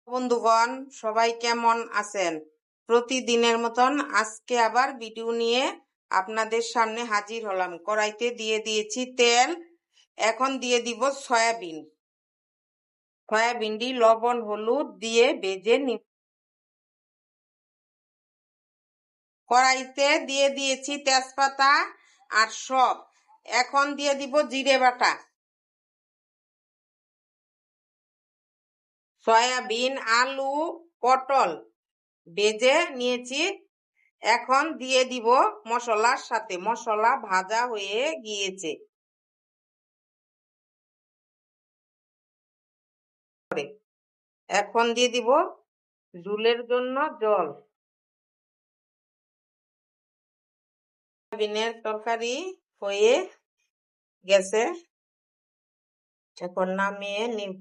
বন্ধুগণ, সবাই কেমন আছেন? প্রতিদিনের মতন আজকে আবার ভিডিও নিয়ে আপনাদের সামনে হাজির হলাম। কড়াইতে দিয়ে দিয়েছি তেল, এখন দিয়ে দিব সয়াবিন। সয়াবিনটি লবণ হলুদ দিয়ে ভেজে নিব। কড়াইতে দিয়ে দিয়েছি তেজপাতা আর সব। এখন দিয়ে দিব জিরে বাটা। সয়াবিন, আলু, পটল ভেজে নিয়েছি। এখন দিয়ে দিব মশলার সাথে। মশলা ভাজা হয়ে গিয়েছে। এখন দিয়ে দিব ঝোলের জন্য জল। সয়াবিনের তরকারি হয়ে গেছে, এখন নামিয়ে নিব।